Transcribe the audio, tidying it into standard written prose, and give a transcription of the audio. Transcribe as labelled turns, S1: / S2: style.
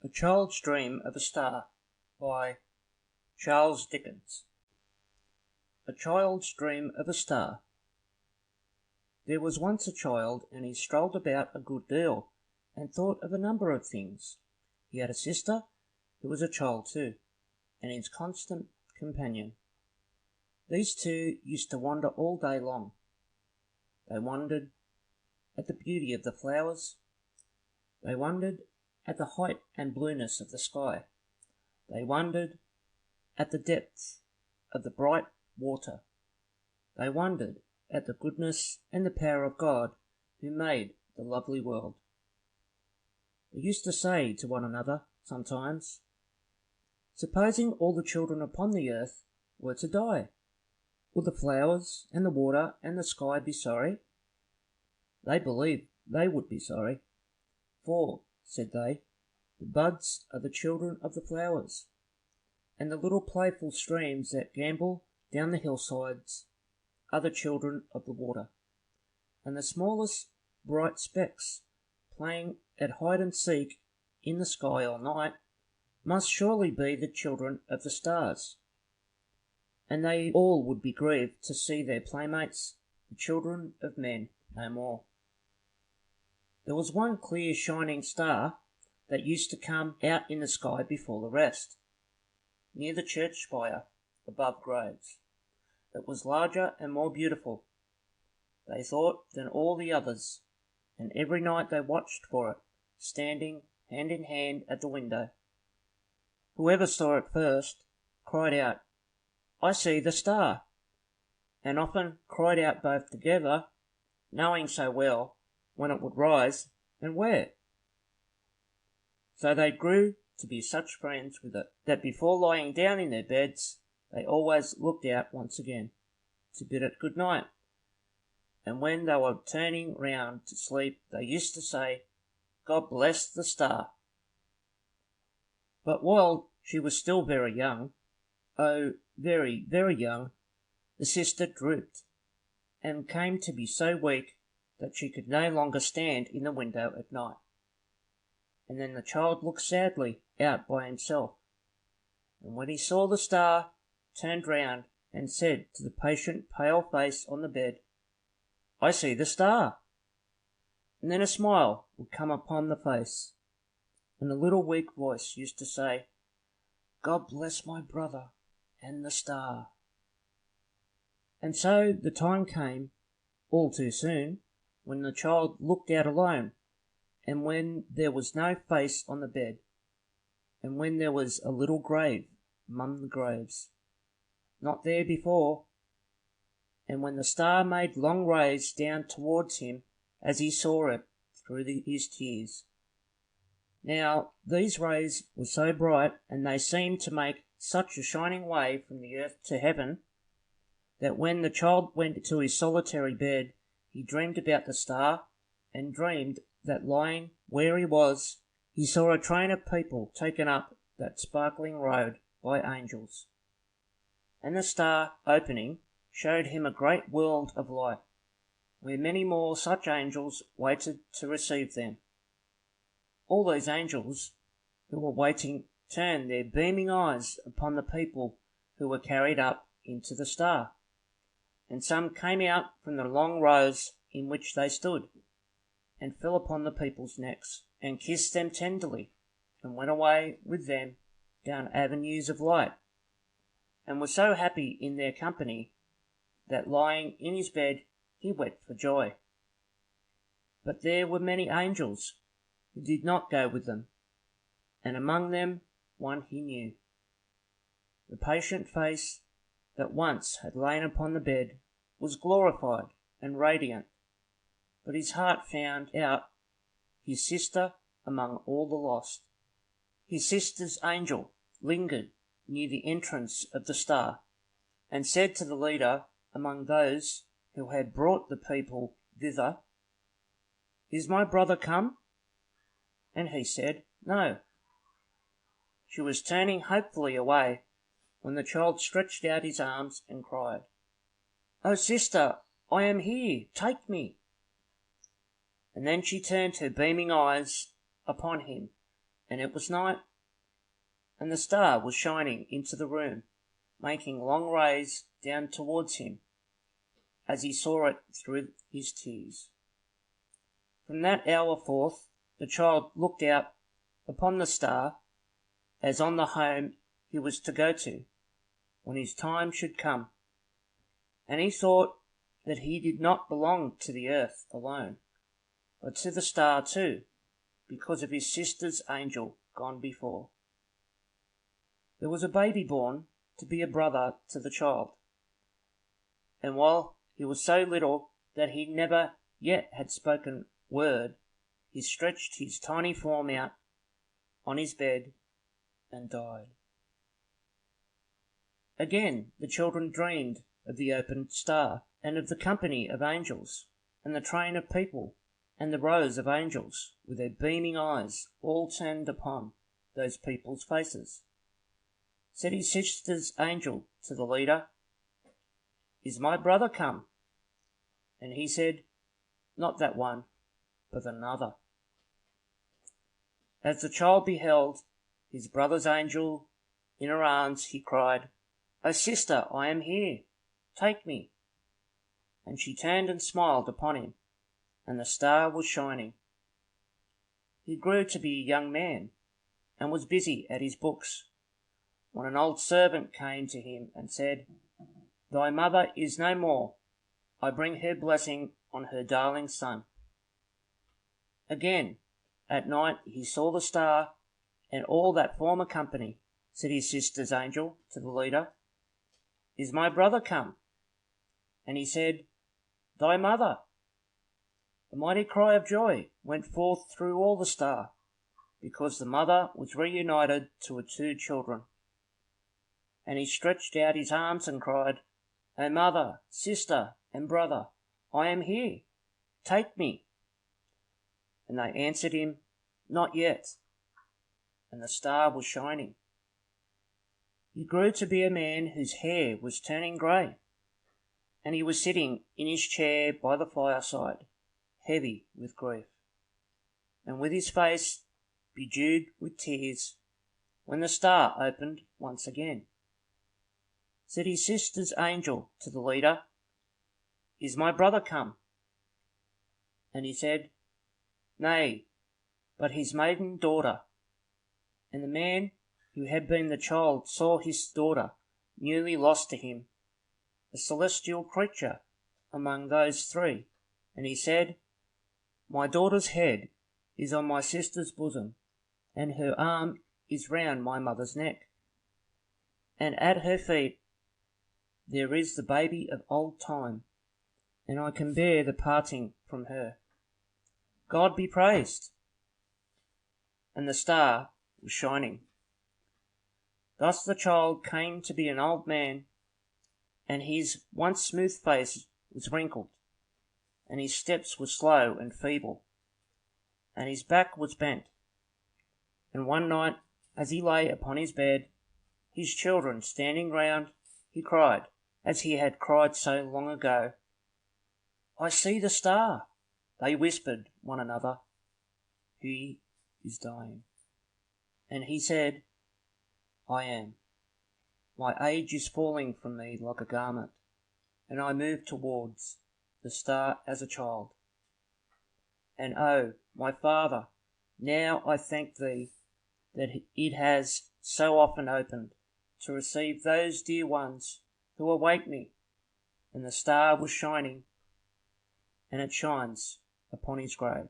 S1: A Child's Dream of a Star by Charles Dickens. A Child's Dream of a Star. There was once a child, and he strolled about a good deal, and thought of a number of things. He had a sister, who was a child too, and his constant companion. These two used to wander all day long. They wondered at the beauty of the flowers. They wondered at the height and blueness of the sky. They wondered at the depth of the bright water. They wondered at the goodness and the power of God who made the lovely world. They used to say to one another sometimes, "Supposing all the children upon the earth were to die, would the flowers and the water and the sky be sorry?" They believed they would be sorry, for, said they, the buds are the children of the flowers, and the little playful streams that gambol down the hillsides are the children of the water, and the smallest bright specks playing at hide and seek in the sky all night must surely be the children of the stars, and they all would be grieved to see their playmates, the children of men, no more. There was one clear shining star that used to come out in the sky before the rest, near the church spire above graves. It was larger and more beautiful, they thought, than all the others, and every night they watched for it, standing hand in hand at the window. Whoever saw it first cried out, "I see the star," and often cried out both together, knowing so well when it would rise and where. So they grew to be such friends with it that before lying down in their beds they always looked out once again to bid it good night, and when they were turning round to sleep they used to say, "God bless the star." But while she was still very young, oh, very, very young, the sister drooped, and came to be so weak that she could no longer stand in the window at night. And then the child looked sadly out by himself, and when he saw the star, turned round and said to the patient pale face on the bed, "I see the star." And then a smile would come upon the face, and a little weak voice used to say, "God bless my brother and the star." And so the time came, all too soon, when the child looked out alone, and when there was no face on the bed, and when there was a little grave among the graves, not there before, and when the star made long rays down towards him as he saw it through his tears. Now these rays were so bright, and they seemed to make such a shining way from the earth to heaven, that when the child went to his solitary bed, he dreamed about the star, and dreamed that lying where he was, he saw a train of people taken up that sparkling road by angels, and the star, opening, showed him a great world of light, where many more such angels waited to receive them. All those angels who were waiting turned their beaming eyes upon the people who were carried up into the star, and some came out from the long rows in which they stood, and fell upon the people's necks, and kissed them tenderly, and went away with them down avenues of light, and were so happy in their company that lying in his bed he wept for joy. But there were many angels who did not go with them, and among them one he knew. The patient face that once had lain upon the bed was glorified and radiant, but his heart found out his sister among all the lost. His sister's angel lingered near the entrance of the star, and said to the leader among those who had brought the people thither, "Is my brother come?" And he said, "No." She was turning hopefully away, when the child stretched out his arms and cried, "Oh, sister, I am here, take me." And then she turned her beaming eyes upon him, and it was night, and the star was shining into the room, making long rays down towards him, as he saw it through his tears. From that hour forth, the child looked out upon the star as on the home he was to go to, when his time should come, and he thought that he did not belong to the earth alone, but to the star too, because of his sister's angel gone before. There was a baby born to be a brother to the child, and while he was so little that he never yet had spoken word, he stretched his tiny form out on his bed and died. Again the children dreamed of the open star, and of the company of angels, and the train of people, and the rows of angels, with their beaming eyes all turned upon those people's faces. Said his sister's angel to the leader, "Is my brother come?" And he said, "Not that one, but another." As the child beheld his brother's angel in her arms, he cried, "O sister, I am here, take me." And she turned and smiled upon him, and the star was shining. He grew to be a young man, and was busy at his books, when an old servant came to him and said, "Thy mother is no more. I bring her blessing on her darling son." Again, at night he saw the star, and all that former company. Said his sister's angel to the leader, "Is my brother come?" And he said, "Thy mother." A mighty cry of joy went forth through all the star, because the mother was reunited to her two children. And he stretched out his arms and cried, "O mother, sister, and brother, I am here, take me." And they answered him, "Not yet." And the star was shining. He grew to be a man whose hair was turning grey, and he was sitting in his chair by the fireside, heavy with grief, and with his face bedewed with tears, when the star opened once again. Said his sister's angel to the leader, "Is my brother come?" And he said, "Nay, but his maiden daughter." And the man who had been the child saw his daughter, newly lost to him, a celestial creature among those three, and he said, "My daughter's head is on my sister's bosom, and her arm is round my mother's neck, and at her feet there is the baby of old time, and I can bear the parting from her. God be praised." And the star was shining. Thus the child came to be an old man, and his once smooth face was wrinkled, and his steps were slow and feeble, and his back was bent. And one night, as he lay upon his bed, his children standing round, he cried, as he had cried so long ago, "I see the star." They whispered one another, "He is dying." And he said, "I am. My age is falling from me like a garment, and I move towards the star as a child. And oh, my Father, now I thank thee that it has so often opened to receive those dear ones who await me." And the star was shining, and it shines upon his grave.